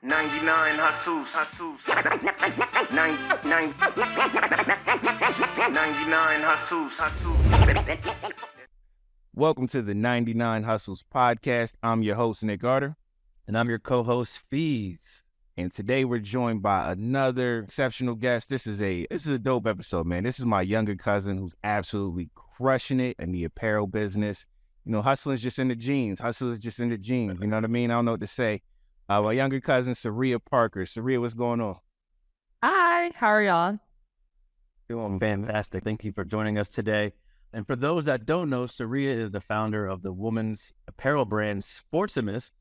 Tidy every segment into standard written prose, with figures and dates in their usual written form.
99 hustles. 99 hustles. Welcome to the 99 Hustles podcast. I'm your host, Nick Carter. And I'm your co-host, Fees. And today we're joined by another exceptional guest. This is a dope episode, man. This is my younger cousin who's absolutely crushing it in the apparel business. You know, hustling's just in the genes. Hustle is just in the genes. You know what I mean? I don't know what to say. My younger cousin, Saria Parker. Saria, what's going on? Hi, how are y'all? Doing fantastic. Thank you for joining us today. And for those that don't know, Saria is the founder of the women's apparel brand Sportsimist.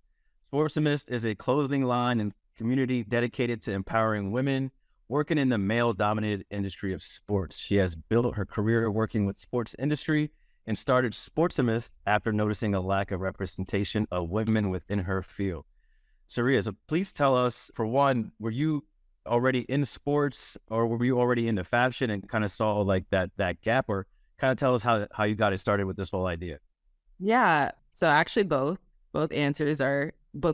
Sportsimist is a clothing line and community dedicated to empowering women working in the male-dominated industry of sports. She has built her career working with sports industry and started Sportsimist after noticing a lack of representation of women within her field. Saria, so please tell us, for one, were you already in sports or were you already into fashion and kind of saw like that gap, or kind of tell us how you got it started with this whole idea? Yeah, so actually both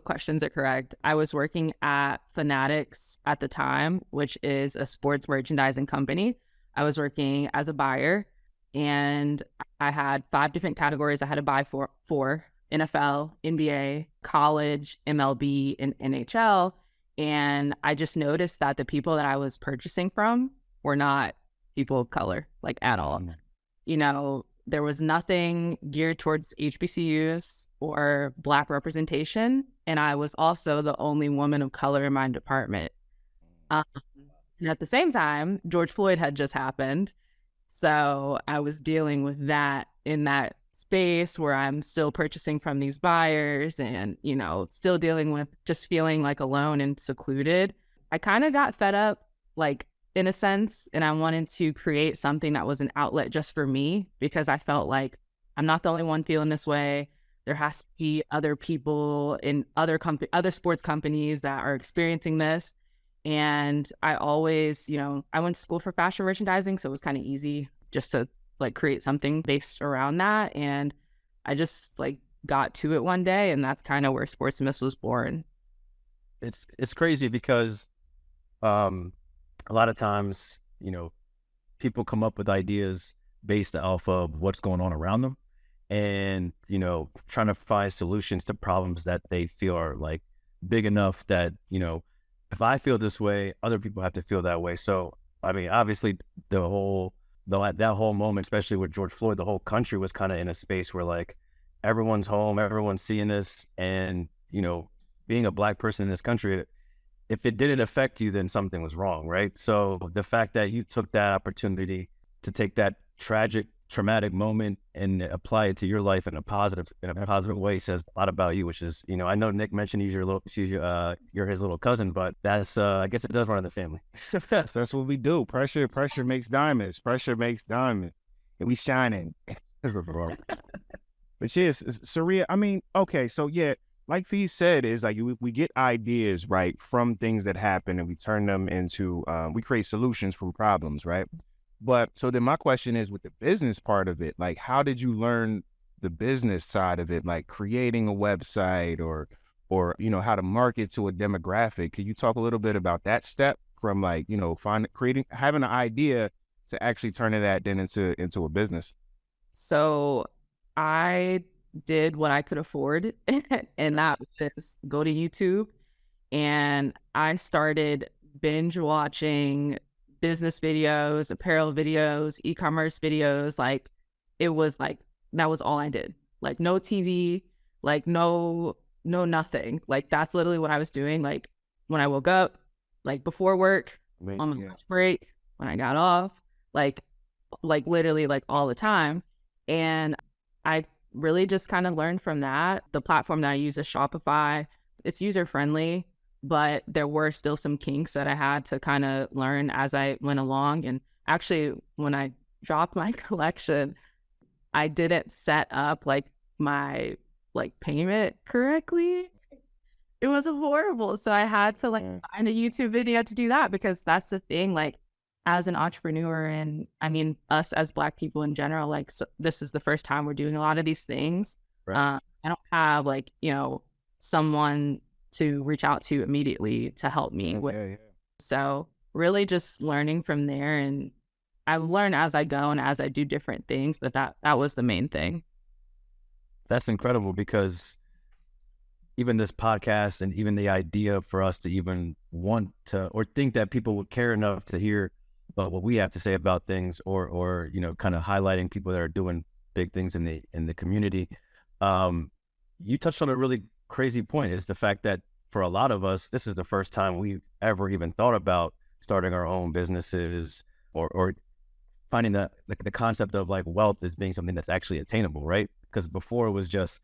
questions are correct. I was working at Fanatics at the time, which is a sports merchandising company. I was working as a buyer and I had 5 different categories I had to buy for NFL, NBA, college, MLB, and NHL. And I just noticed that the people that I was purchasing from were not people of color, like at all. You know, there was nothing geared towards HBCUs or Black representation. And I was also the only woman of color in my department. And at the same time, George Floyd had just happened. So I was dealing with that in that space where I'm still purchasing from these buyers and, you know, still dealing with just feeling like alone and secluded. I kind of got fed up, like, in a sense, and I wanted to create something that was an outlet just for me, because I felt like I'm not the only one feeling this way. There has to be other people in other sports companies that are experiencing this. And I always, you know, I went to school for fashion merchandising, so it was kind of easy just to like create something based around that. And I just like got to it one day, and that's kind of where Sportsimist was born. It's crazy because a lot of times, you know, people come up with ideas based off of what's going on around them and, you know, trying to find solutions to problems that they feel are like big enough that, you know, if I feel this way, other people have to feel that way. So, I mean, obviously that whole moment, especially with George Floyd, the whole country was kind of in a space where like everyone's home, everyone's seeing this, and, you know, being a Black person in this country, if it didn't affect you, then something was wrong, right? So the fact that you took that opportunity to take that traumatic moment and apply it to your life in a positive way says a lot about you, which is, you know, I know Nick mentioned you're his little cousin, but that's, I guess it does run in the family. That's what we do. Pressure makes diamonds. Pressure makes diamonds. And we shining. But yes, Saria, I mean, okay, so yeah, like Fee said, is like we get ideas, right, from things that happen, and we turn them into, we create solutions from problems, right? But so then my question is, with the business part of it, like, how did you learn the business side of it, like creating a website or you know, how to market to a demographic? Could you talk a little bit about that step from like, you know, having an idea to actually turning that then into a business? So I did what I could afford, and that was go to YouTube, and I started binge watching business videos, apparel videos, e-commerce videos. Like, it was like, that was all I did. Like, no TV, like no nothing. Like, that's literally what I was doing. Like, when I woke up, like before work, on my lunch break, when I got off, like literally like all the time. And I really just kind of learned from that. The platform that I use is Shopify. It's user friendly, but there were still some kinks that I had to kind of learn as I went along. And actually, when I dropped my collection, I didn't set up like my like payment correctly. It was horrible. So I had to like find a YouTube video to do that, because that's the thing, like, as an entrepreneur, and I mean, us as Black people in general, like, so this is the first time we're doing a lot of these things. Right. I don't have like, you know, someone to reach out to immediately to help me with. Yeah, yeah. So really just learning from there, and I learn as I go and as I do different things, but that was the main thing. That's incredible, because even this podcast and even the idea for us to even want to or think that people would care enough to hear about what we have to say about things, or you know, kind of highlighting people that are doing big things in the community. You touched on a really crazy point, is the fact that for a lot of us, this is the first time we've ever even thought about starting our own businesses, or finding the concept of like wealth as being something that's actually attainable, right? Because before it was just,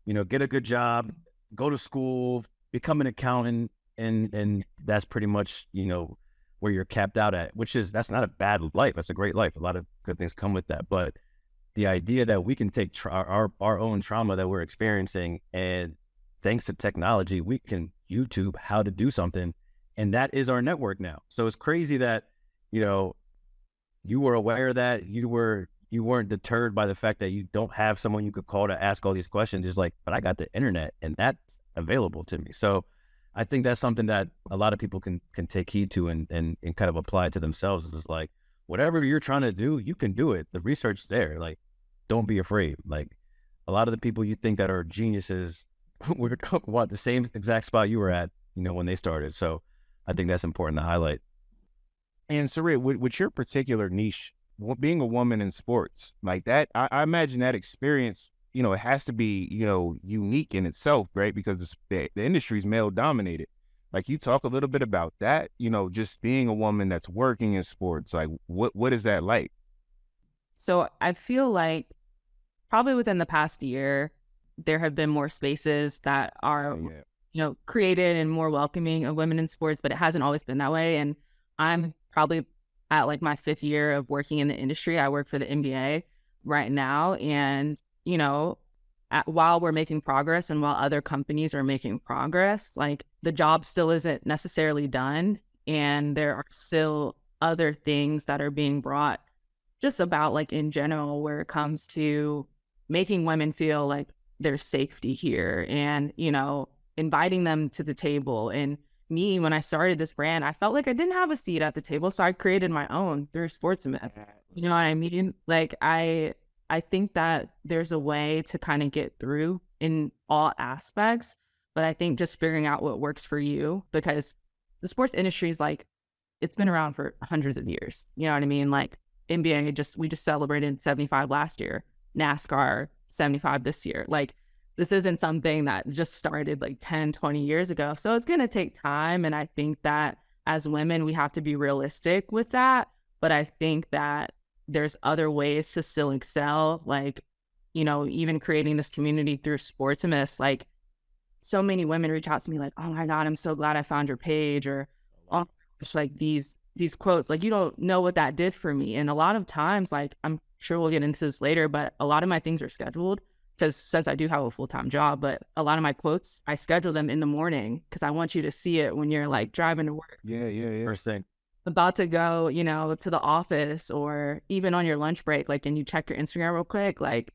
you know, get a good job, go to school, become an accountant, and that's pretty much, you know, where you're capped out at, that's not a bad life. That's a great life. A lot of good things come with that. But the idea that we can take our own trauma that we're experiencing, and thanks to technology, we can YouTube how to do something, and that is our network now. So it's crazy that, you know, you were aware that you weren't deterred by the fact that you don't have someone you could call to ask all these questions. It's like, but I got the internet and that's available to me. So I think that's something that a lot of people can take heed to and kind of apply it to themselves. It's like, whatever you're trying to do, you can do it. The research's there. Like, don't be afraid. Like, a lot of the people you think that are geniuses were the same exact spot you were at, you know, when they started. So I think that's important to highlight. And Saria, with your particular niche, being a woman in sports like that, I imagine that experience, you know, it has to be, you know, unique in itself, right? Because the industry is male dominated. Like, you talk a little bit about that, you know, just being a woman that's working in sports. Like, what is that like? So I feel like probably within the past year, there have been more spaces that are, you know, created and more welcoming of women in sports, but it hasn't always been that way. And I'm probably at like my 5th year of working in the industry. I work for the NBA right now. And, you know, while we're making progress and while other companies are making progress, like, the job still isn't necessarily done. And there are still other things that are being brought just about, like, in general, where it comes to making women feel like there's safety here and, you know, inviting them to the table. And me, when I started this brand, I felt like I didn't have a seat at the table. So I created my own through Sportsimist. You know what I mean? Like, I think that there's a way to kind of get through in all aspects, but I think just figuring out what works for you, because the sports industry is like, it's been around for hundreds of years. You know what I mean? Like, NBA, we just celebrated 75 last year, NASCAR 75 this year. Like, this isn't something that just started like 10, 20 years ago. So it's going to take time. And I think that as women, we have to be realistic with that. But I think that there's other ways to still excel. Like, you know, even creating this community through Sportsimist, like, so many women reach out to me like, oh my God, I'm so glad I found your page, or, oh, it's like these quotes, like, you don't know what that did for me. And a lot of times, like, I'm sure we'll get into this later, but a lot of my things are scheduled, because since I do have a full-time job, but a lot of my quotes, I schedule them in the morning because I want you to see it when you're like driving to work. Yeah. First thing. About to go, you know, to the office, or even on your lunch break, like, and you check your Instagram real quick. Like,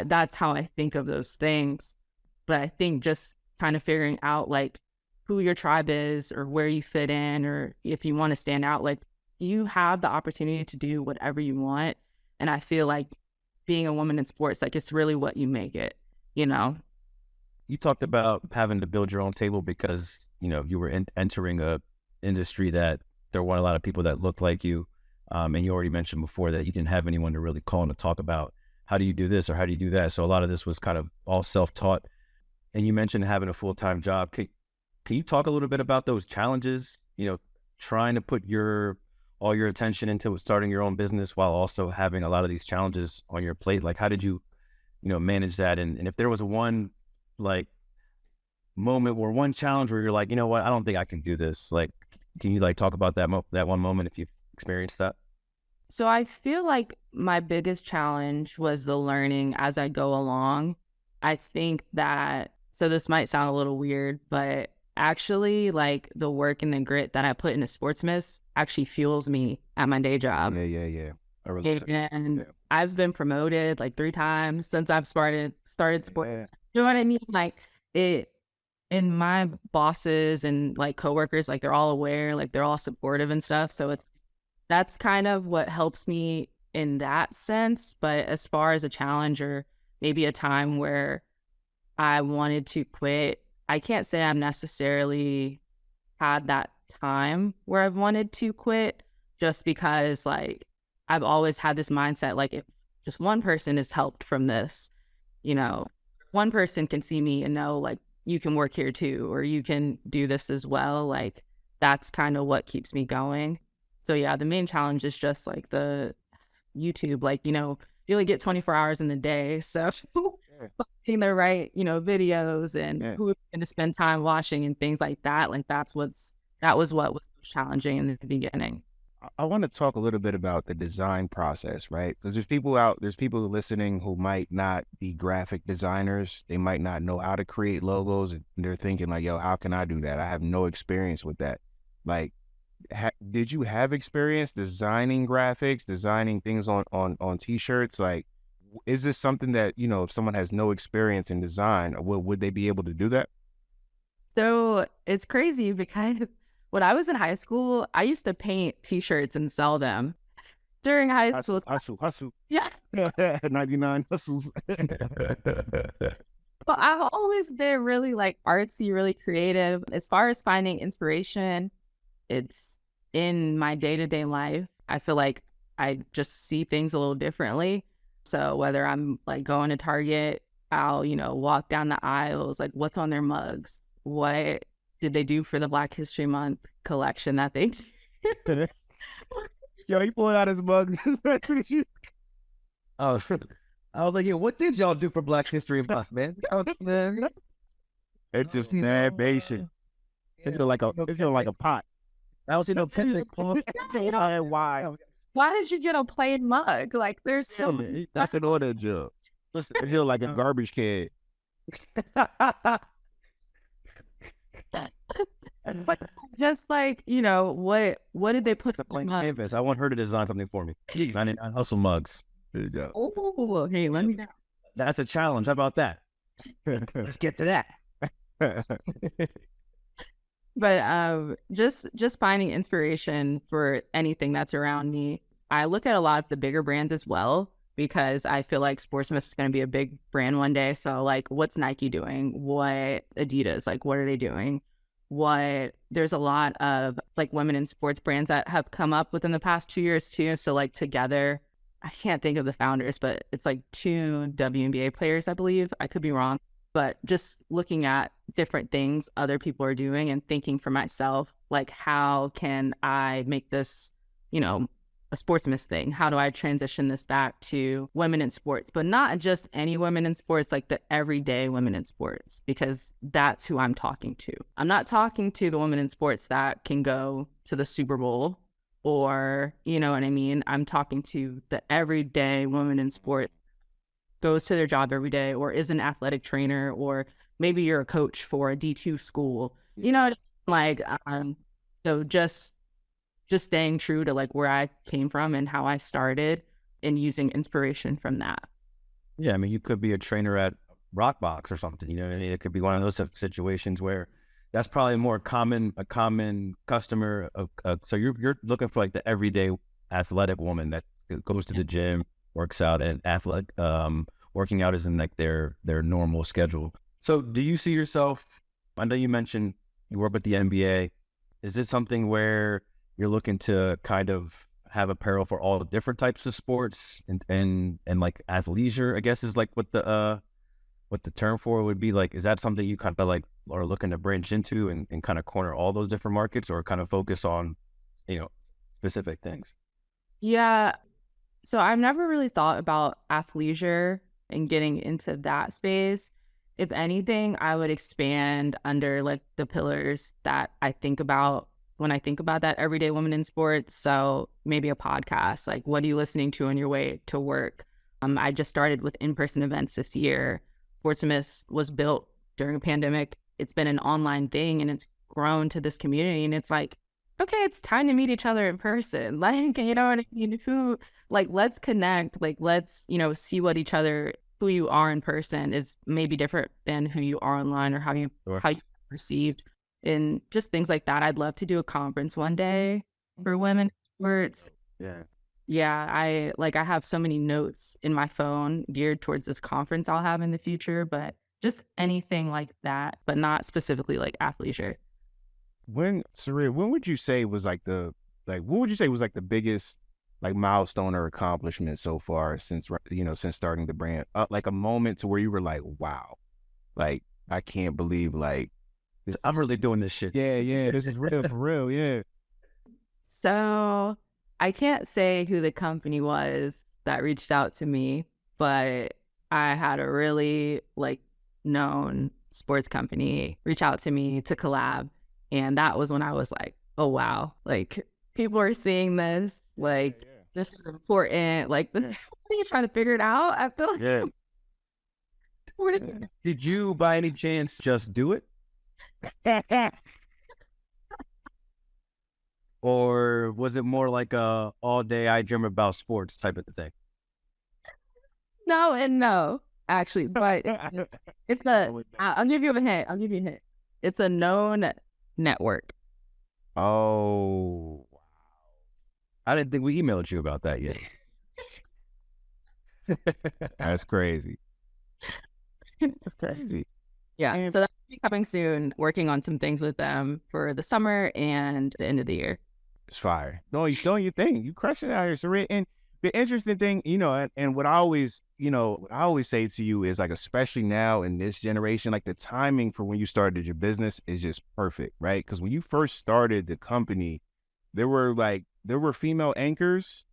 that's how I think of those things. But I think just kind of figuring out like who your tribe is, or where you fit in, or if you want to stand out, like, you have the opportunity to do whatever you want. And I feel like being a woman in sports, like, it's really what you make it, you know? You talked about having to build your own table because, you know, you were entering a industry that there weren't a lot of people that looked like you. And you already mentioned before that you didn't have anyone to really call and to talk about how do you do this or how do you do that. So a lot of this was kind of all self-taught. And you mentioned having a full-time job. Can you talk a little bit about those challenges, you know, trying to put all your attention into starting your own business while also having a lot of these challenges on your plate? Like, how did you manage that? And if there was one like moment or one challenge where you're like, you know what, I don't think I can do this. Like, can you like talk about that one moment if you've experienced that? So I feel like my biggest challenge was the learning as I go along. I think that, so this might sound a little weird, but actually, like, the work and the grit that I put into Sportsmist actually fuels me at my day job. Yeah. And I've been promoted like 3 times since I've started sport. Yeah. You know what I mean? Like, it and my bosses and like coworkers, like they're all aware, like they're all supportive and stuff. So that's kind of what helps me in that sense. But as far as a challenge or maybe a time where I wanted to quit, I can't say I'm necessarily had that time where I've wanted to quit, just because like I've always had this mindset, like if just one person is helped from this, you know, one person can see me and know like you can work here too, or you can do this as well. Like that's kind of what keeps me going. So yeah, the main challenge is just like the YouTube, like, you know, you only get 24 hours in the day. So finding the right, you know, videos and Yeah. who we're going to spend time watching and things like that. Like that was what was challenging in the beginning. I want to talk a little bit about the design process, right? Because there's people listening who might not be graphic designers. They might not know how to create logos, and they're thinking like, yo, how can I do that? I have no experience with that. Like, did you have experience designing graphics, designing things on t-shirts? Like, is this something that, you know, if someone has no experience in design, would they be able to do that? So it's crazy because when I was in high school, I used to paint t-shirts and sell them during high school. Hustle. Yeah. 99 hustles. But I've always been really like artsy, really creative. As far as finding inspiration, it's in my day-to-day life. I feel like I just see things a little differently. So whether I'm like going to Target, I'll, you know, walk down the aisles, like what's on their mugs? What did they do for the Black History Month collection that they did? Yo, he pulled out his mug. Oh, I was like, yeah, what did y'all do for Black History Month, man? It's just mad basic. It's like a pot. I don't see no pencil. Why? Why did you get a plain mug? Like there's so He's knocking on that jug. Listen, it feels like a garbage can. but just like, you know, what did they put It's a in the blank mug? canvas. I want her to design something for me. 99 hustle mugs. There you go. Oh, hey, let me know. That's a challenge. How about that? Let's get to that. But just finding inspiration for anything that's around me. I look at a lot of the bigger brands as well, because I feel like Sportsmist is going to be a big brand one day. So like, what's Nike doing? What Adidas, like, what are they doing? There's a lot of like women in sports brands that have come up within the past 2 years too. So like together, I can't think of the founders, but it's like 2 WNBA players, I believe. I could be wrong. But just looking at different things other people are doing and thinking for myself, like, how can I make this, you know, a Sportsmist thing? How do I transition this back to women in sports? But not just any women in sports, like the everyday women in sports, because that's who I'm talking to. I'm not talking to the women in sports that can go to the Super Bowl, or, you know what I mean? I'm talking to the everyday woman in sports, goes to their job every day, or is an athletic trainer, or maybe you're a coach for a D2 school, you know, like, so just staying true to like where I came from and how I started, and using inspiration from that. Yeah, I mean, you could be a trainer at Rockbox or something. You know what I mean? It could be one of those situations where that's probably a common customer. So you're looking for like the everyday athletic woman that goes to the gym, works out, and working out is in like their normal schedule. So do you see yourself, I know you mentioned you work with the NBA. Is it something where you're looking to kind of have apparel for all the different types of sports and like athleisure, I guess is like what the term for it would be? Like, is that something you kind of like are looking to branch into and kind of corner all those different markets, or kind of focus on, you know, specific things? Yeah. So I've never really thought about athleisure and getting into that space. If anything, I would expand under like the pillars that I think about when I think about that everyday woman in sports. So maybe a podcast, like what are you listening to on your way to work? I just started with in-person events this year. Sportsimist was built during a pandemic. It's been an online thing and it's grown to this community. And it's like, okay, it's time to meet each other in person. Like, you know what I mean? Let's connect. Like, let's, you know, see what each other, who you are in person is maybe different than who you are online, or how you perceived and just things like that. I'd love to do a conference one day for women sports. Yeah. Yeah, I have so many notes in my phone geared towards this conference I'll have in the future, but just anything like that, but not specifically like athleisure. Saria, when would you say was what would you say was like the biggest like milestone or accomplishment so far since since starting the brand? Like a moment to where you were like, wow, like I can't believe like this. I'm really doing this shit. Yeah, this is real for real. Yeah. So I can't say who the company was that reached out to me, but I had a really like known sports company reach out to me to collab. And that was when I was like, oh, wow, like people are seeing this, like this is important. Like this, what are you trying to figure it out? I feel like, Yeah. Did you by any chance just do it? Or was it more like a all day I dream about sports type of thing? no and no, actually, but it's I'll give you a hint. It's a known network. Oh, I didn't think we emailed you about that yet. that's crazy. That's crazy. Yeah, And- so that'll be coming soon, working on some things with them for the summer and the end of the year. It's fire. Doing your thing. You crushing it out here, Saria. And the interesting thing, and what I always say to you is like, especially now in this generation, like the timing for when you started your business is just perfect, right? Because when you first started the company, there were female anchors,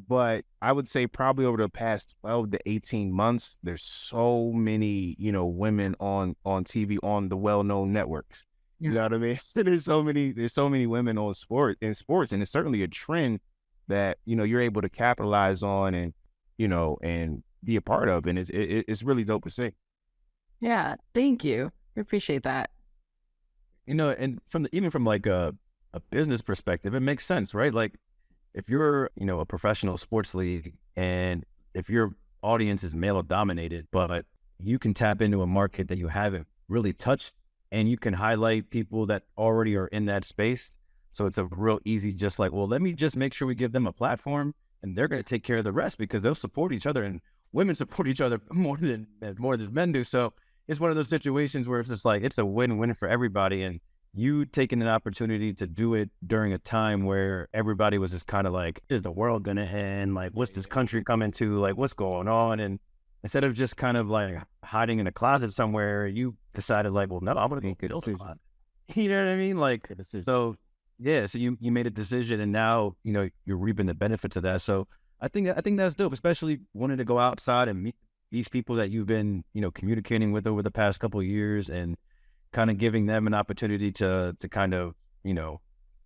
but I would say probably over the past 12 to 18 months, there's so many, women on TV on the well-known networks. Yeah. You know what I mean? There's so many women on sports, and it's certainly a trend that, you're able to capitalize on and, and be a part of. And it's really dope to see. Yeah, thank you. I appreciate that. And even from like a business perspective, it makes sense, right? Like if you're, a professional sports league and if your audience is male dominated, but you can tap into a market that you haven't really touched and you can highlight people that already are in that space. So it's a real easy, just like, well, let me just make sure we give them a platform and they're going to take care of the rest because they'll support each other, and women support each other more than men do. So it's one of those situations where it's just like, it's a win-win for everybody. And you taking an opportunity to do it during a time where everybody was just kind of like, is the world going to end? Like, what's this country coming to? Like, what's going on? And instead of just kind of like hiding in a closet somewhere, you decided like, well, no, I'm going to go build a closet. You know what I mean? Like, so yeah, so you made a decision and now, you're reaping the benefits of that. So I think that's dope, especially wanting to go outside and meet these people that you've been, communicating with over the past couple of years and kind of giving them an opportunity to kind of,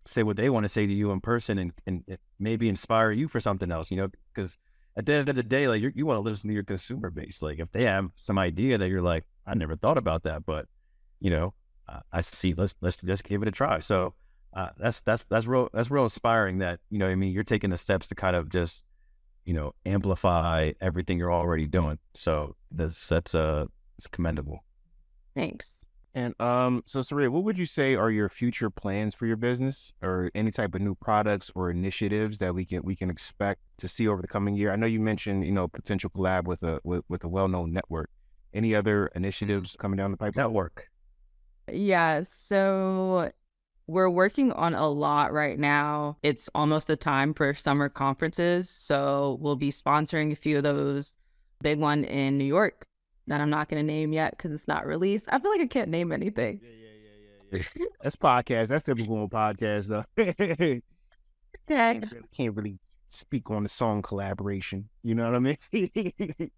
say what they want to say to you in person and maybe inspire you for something else, because at the end of the day, like you want to listen to your consumer base. Like if they have some idea that you're like, I never thought about that, but I see, let's give it a try. So that's real inspiring that, you're taking the steps to kind of just, amplify everything you're already doing. So it's commendable. Thanks. And so Saria, what would you say are your future plans for your business, or any type of new products or initiatives that we can expect to see over the coming year? I know you mentioned, potential collab with a well-known network. Any other initiatives coming down the pipe? Network. Yeah, so we're working on a lot right now. It's almost the time for summer conferences, so we'll be sponsoring a few of those. Big one in New York that I'm not going to name yet because it's not released. I feel like I can't name anything. Yeah. That's podcast. That's typical on podcast, though. Okay. Can't really speak on the song collaboration. You know what I mean?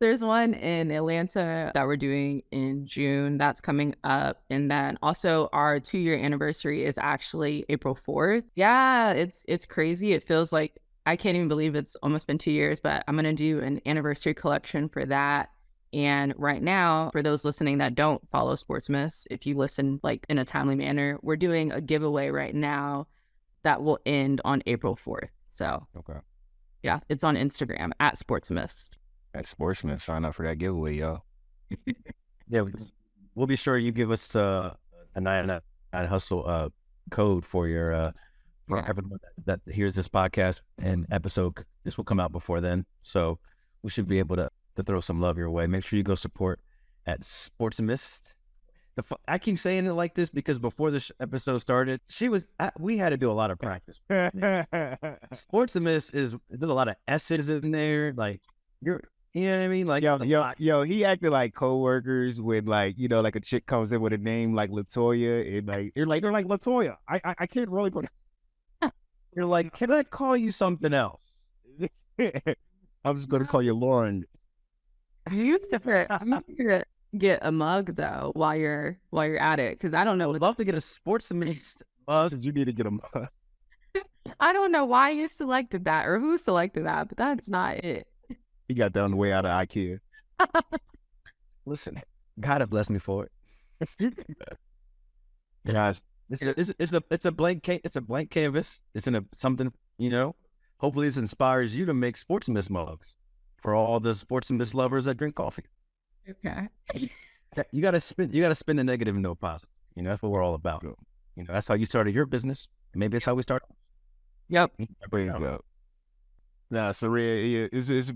There's one in Atlanta that we're doing in June that's coming up. And then also our 2-year anniversary is actually April 4th. Yeah, it's crazy. It feels like I can't even believe it's almost been 2 years, but I'm going to do an anniversary collection for that. And right now, for those listening that don't follow Sportsimist, if you listen like in a timely manner, we're doing a giveaway right now that will end on April 4th. So Okay. Yeah, it's on Instagram @Sportsimist. At Sportsman, sign up for that giveaway, y'all. Yeah, we'll be sure you give us a 99 hustle code for your for everyone that hears this podcast and episode. This will come out before then, so we should be able to throw some love your way. Make sure you go support at Sportsimist. I keep saying it like this because before this episode started, we had to do a lot of practice. Sportsimist there's a lot of S's in there. Like you know what I mean? Like yo, he acted like coworkers when like, you know, like a chick comes in with a name like Latoya and like they're like Latoya. I can't really put. You're like, can I call you something else? I'm just gonna call you Lauren. I'm gonna get a mug though while you're at it, because I don't know. I would love to get a Sportsimist mug. You need to get a mug. I don't know why you selected that or who selected that, but that's not it. He got that on the way out of IKEA. Listen, God have blessed me for it. Guys, it's a blank canvas. It's in something, you know. Hopefully, this inspires you to make Sportsimist mugs for all the Sportsimist lovers that drink coffee. Okay. You gotta spin the negative into a positive. You know, that's what we're all about. You know, that's how you started your business. Maybe it's how we start. Yep. There you go. Nah, Saria,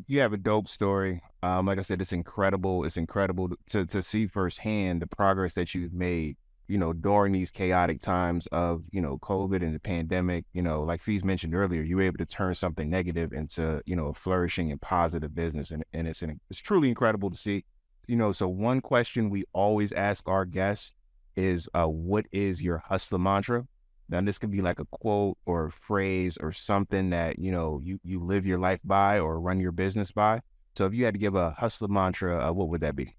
you have a dope story. Like I said, it's incredible. It's incredible to see firsthand the progress that you've made, you know, during these chaotic times of, you know, COVID and the pandemic. You know, like Fees mentioned earlier, you were able to turn something negative into, you know, a flourishing and positive business. And it's truly incredible to see. You know, so one question we always ask our guests is, what is your hustler mantra? Now, this could be like a quote or a phrase or something that, you know, you live your life by or run your business by. So if you had to give a hustler mantra, what would that be?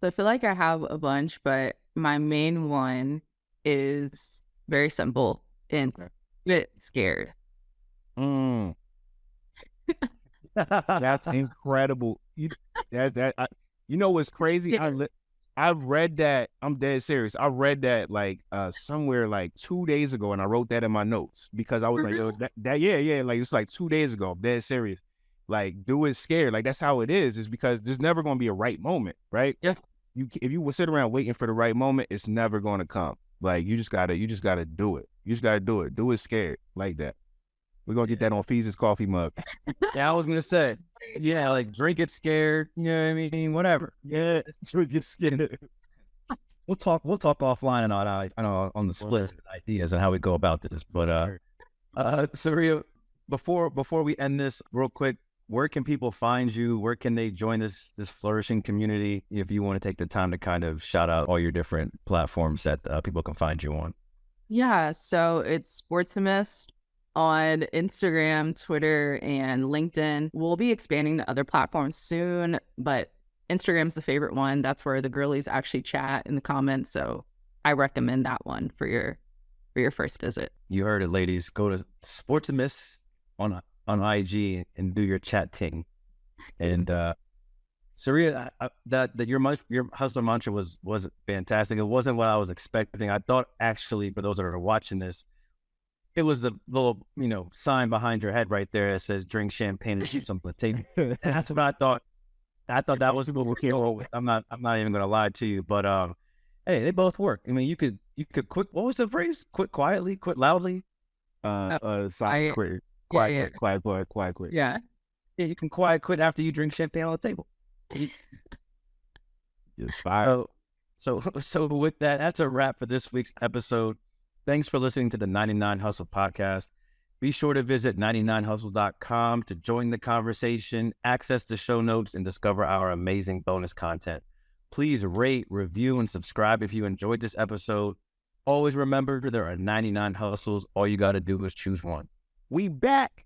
So I feel like I have a bunch, but my main one is very simple. It's get scared. That's incredible. You know what's crazy? I've read that. I'm dead serious. I read that like somewhere like 2 days ago, and I wrote that in my notes because I was like, yo, yeah, like it's like 2 days ago. I'm dead serious. Like, do it scared. Like that's how it is because there's never gonna be a right moment, right? Yeah. If you sit around waiting for the right moment, it's never gonna come. Like you just gotta do it. You just gotta do it. Do it scared like that. We're gonna get that on Fees' coffee mug. Yeah, I was gonna say, yeah, like drink it scared. You know what I mean? Whatever. Yeah, drink it scared. We'll talk offline and on the split ideas and how we go about this. But Saria, before we end this real quick, where can people find you? Where can they join this flourishing community? If you want to take the time to kind of shout out all your different platforms that people can find you on. Yeah, so it's Sportsimist on Instagram, Twitter, and LinkedIn. We'll be expanding to other platforms soon, but Instagram's the favorite one. That's where the girlies actually chat in the comments. So I recommend that one for your first visit. You heard it, ladies. Go to Sportsimist on IG and do your chat ting. And Saria, that your hustler mantra was fantastic. It wasn't what I was expecting. I thought actually, for those that are watching this, it was the little, you know, sign behind your head right there that says "drink champagne and shoot some potato." That's what I thought. I thought that was what we came up with. I'm not even gonna lie to you, but hey, they both work. I mean, you could quit. What was the phrase? Quit quietly, quit loudly. Quiet. Yeah. Yeah, you can quiet quit after you drink champagne on the table. You're fired. So with that, that's a wrap for this week's episode. Thanks for listening to the 99 Hustle podcast. Be sure to visit 99hustle.com to join the conversation, access the show notes, and discover our amazing bonus content. Please rate, review, and subscribe if you enjoyed this episode. Always remember, there are 99 hustles. All you got to do is choose one. We back.